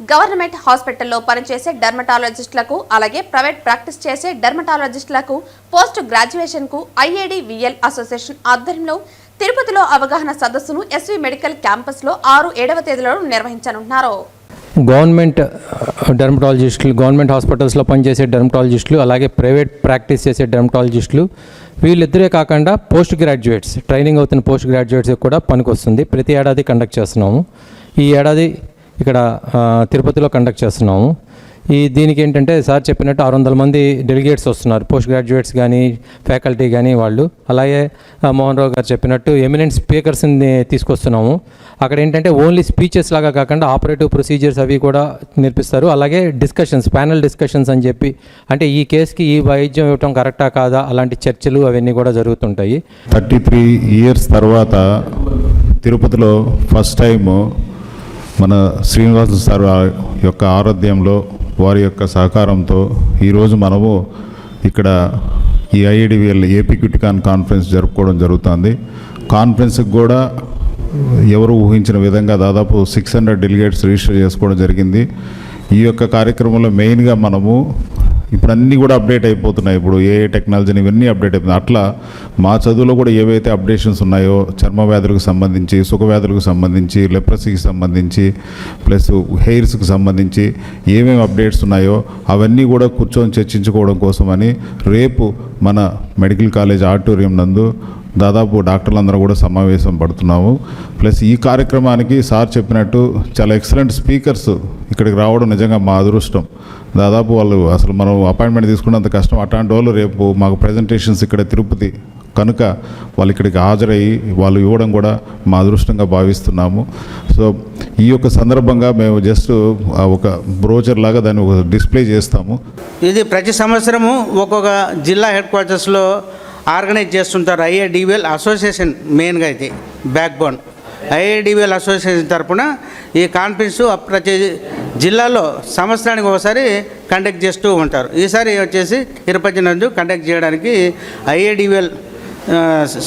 Government హాస్పిటల్లో పనిచేసే డెర్మటాలజిస్టులకు అలాగే ప్రైవేట్ ప్రాక్టీస్ చేసే డెర్మటాలజిస్టులకు పోస్ట్ గ్రాడ్యుయేషన్కు ఐఏడీవీఎల్ అసోసియేషన్ ఆధ్వర్యంలో తిరుపతిలో అవగాహన సదస్సును ఎస్వి మెడికల్ క్యాంపస్లో 6-7వ తేదీలలో నిర్వహించనున్నారు. గవర్నమెంట్ డెర్మటాలజిస్టులు, గవర్నమెంట్ హాస్పిటల్స్లో పనిచేసే డెర్మటాలజిస్టులు అలాగే ప్రైవేట్ ప్రాక్టీస్ చేసే డెర్మటాలజిస్టులు వీళ్ళిద్దరే కాకుండా పోస్ట్ గ్రాడ్యుయేట్స్, ట్రైనింగ్ అవుతున్న పోస్ట్ గ్రాడ్యుయేట్స్కి కూడా పనికొస్తుంది. ప్రతి ఏడాది కండక్ట్ చేస్తున్నాము. ఈ ఏడాది ఇక్కడ తిరుపతిలో కండక్ట్ చేస్తున్నాము. దీనికి ఏంటంటే సార్ చెప్పినట్టు 600 మంది డెలిగేట్స్ వస్తున్నారు, పోస్ట్ గ్రాడ్యుయేట్స్ కానీ ఫ్యాకల్టీ కానీ వాళ్ళు. అలాగే మోహన్ రావు గారు చెప్పినట్టు ఎమినెంట్ స్పీకర్స్ని తీసుకొస్తున్నాము. అక్కడ ఏంటంటే ఓన్లీ స్పీచెస్ లాగా కాకుండా ఆపరేటివ్ ప్రొసీజర్స్ అవి కూడా నేర్పిస్తారు. అలాగే డిస్కషన్స్, ప్యానల్ డిస్కషన్స్ అని చెప్పి, అంటే ఈ కేసుకి ఈ వైద్యం ఇవ్వటం కరెక్టా కాదా అలాంటి చర్చలు అవన్నీ కూడా జరుగుతుంటాయి. 33 years తర్వాత తిరుపతిలో ఫస్ట్ టైము మన శ్రీనివాస సార్ యొక్క ఆరోగ్యంలో వారి యొక్క సహకారంతో ఈరోజు మనము ఇక్కడ ఈ ఐఏడీవీఎల్ ఏపీ క్యూటికాన్ కాన్ఫరెన్స్ జరుపుకోవడం జరుగుతుంది. కాన్ఫరెన్స్కి కూడా ఎవరు ఊహించిన విధంగా దాదాపు 600 డెలిగేట్స్ రిజిస్టర్ చేసుకోవడం జరిగింది. ఈ యొక్క కార్యక్రమంలో మెయిన్గా మనము ఇప్పుడు అన్నీ కూడా అప్డేట్ అయిపోతున్నాయి. ఇప్పుడు ఏ టెక్నాలజీని ఇవన్నీ అప్డేట్ అయిపోతున్నాయి. అట్లా మా చదువులో కూడా ఏవైతే అప్డేషన్స్ ఉన్నాయో చర్మ వ్యాధులకు సంబంధించి, సుఖవ్యాధులకు సంబంధించి, లెప్రసీకి సంబంధించి, ప్లస్ హెయిర్స్కి సంబంధించి ఏమేమి అప్డేట్స్ ఉన్నాయో అవన్నీ కూడా కూర్చొని చర్చించుకోవడం కోసమని రేపు మన మెడికల్ కాలేజ్ ఆడిటోరియం నందు దాదాపు డాక్టర్లందరూ కూడా సమావేశం పడుతున్నాము. ప్లస్ ఈ కార్యక్రమానికి సార్ చెప్పినట్టు చాలా ఎక్సలెంట్ స్పీకర్స్ ఇక్కడికి రావడం నిజంగా మా అదృష్టం. దాదాపు వాళ్ళు అసలు మనం అపాయింట్మెంట్ తీసుకున్నంత కష్టం. అట్లాంటి వాళ్ళు రేపు మాకు ప్రజెంటేషన్స్ ఇక్కడ తిరుపతి కనుక వాళ్ళు ఇక్కడికి హాజరయ్యి వాళ్ళు ఇవ్వడం కూడా మా అదృష్టంగా భావిస్తున్నాము. సో ఈ యొక్క సందర్భంగా మేము జస్ట్ ఒక బ్రోచర్ లాగా దాన్ని ఒక డిస్ప్లే చేస్తాము. ఇది ప్రతి సంవత్సరము ఒక్కొక్క జిల్లా హెడ్ క్వార్టర్స్లో ఆర్గనైజ్ చేస్తుంటారు. ఐఏడీవీఎల్ అసోసియేషన్ మెయిన్గా అయితే బ్యాక్ బోన్. ఐఏడీవీఎల్ అసోసియేషన్ తరఫున ఈ కాన్ఫరెన్స్ ప్రతి జిల్లాలో సంవత్సరానికి ఒకసారి కండక్ట్ చేస్తూ ఉంటారు. ఈసారి వచ్చేసి తిరుపతి నందు కండక్ట్ చేయడానికి IADVL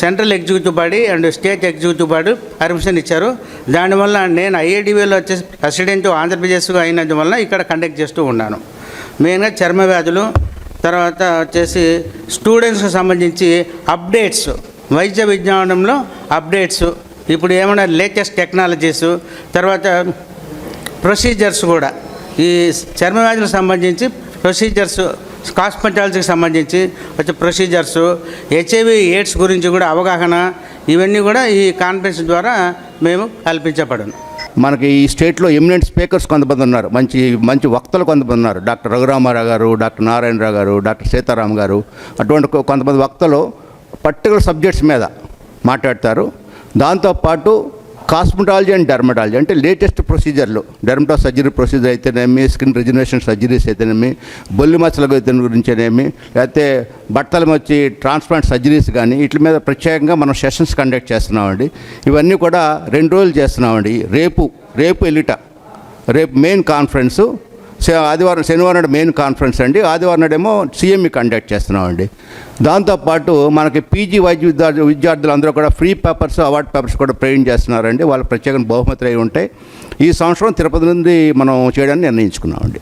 central executive body and state executive body permission ఇచ్చారు. దానివల్ల నేను ఐఏడీవీఎల్ వచ్చేసి ప్రెసిడెంట్ ఆంధ్రప్రదేశ్గా అయినందువల్ల ఇక్కడ కండక్ట్ చేస్తూ ఉన్నాను. మెయిన్గా చర్మ వ్యాధులు, తర్వాత వచ్చేసి స్టూడెంట్స్కి సంబంధించి అప్డేట్స్, వైద్య విజ్ఞానంలో అప్డేట్స్, ఇప్పుడు ఏమైనా లేటెస్ట్ టెక్నాలజీస్, తర్వాత ప్రొసీజర్స్ కూడా ఈ చర్మ వ్యాధులకు సంబంధించి ప్రొసీజర్స్, కాస్మెటాలజీకి సంబంధించి వచ్చే ప్రొసీజర్స్, హెచ్ఐవి ఎయిడ్స్ గురించి కూడా అవగాహన, ఇవన్నీ కూడా ఈ కాన్ఫరెన్స్ ద్వారా మేము కల్పించబడను. మనకి ఈ స్టేట్లో ఎమినెంట్ స్పీకర్స్ కొంతమంది ఉన్నారు, మంచి మంచి వక్తలు కొంతమంది ఉన్నారు. డాక్టర్ రఘురామారావు గారు, డాక్టర్ నారాయణరావు గారు, డాక్టర్ సీతారాం గారు, అటువంటి కొంతమంది వక్తలు పర్టికులర్ సబ్జెక్ట్స్ మీద మాట్లాడతారు. దాంతోపాటు కాస్మెటాలజీ అండ్ డెర్మటాలజీ అంటే లేటెస్ట్ ప్రొసీజర్లు, డెర్మటో సర్జరీ ప్రొసీజర్ అయితేనేమి, స్కిన్ రిజనరేషన్ సర్జరీస్ అయితేనేమి, బొల్లి మచ్చల గురించేనేమి, లేకపోతే బట్టలు వచ్చి ట్రాన్స్ప్లాంట్ సర్జరీస్ కానీ వీటి మీద ప్రత్యేకంగా మనం సెషన్స్ కండక్ట్ చేస్తున్నామండి. ఇవన్నీ కూడా 2 రోజులు చేస్తున్నామండి. రేపు ఎల్లుట రేపు మెయిన్ కాన్ఫరెన్సు, ఆదివారం శనివారం నాడు మెయిన్ కాన్ఫరెన్స్ అండి. ఆదివారం నాడేమో సిఎంఈ కండక్ట్ చేస్తున్నామండి. దాంతోపాటు మనకి పీజీ విద్యార్థులు అందరూ కూడా ఫ్రీ పేపర్స్, అవార్డ్ పేపర్స్ కూడా ప్రజెంట్ చేస్తున్నారండి. వాళ్ళ ప్రత్యేక బహుమతులు అయి ఉంటాయి. ఈ సంవత్సరం తిరుపతి నుండి మనం చేయడానికి నిర్ణయించుకున్నామండి.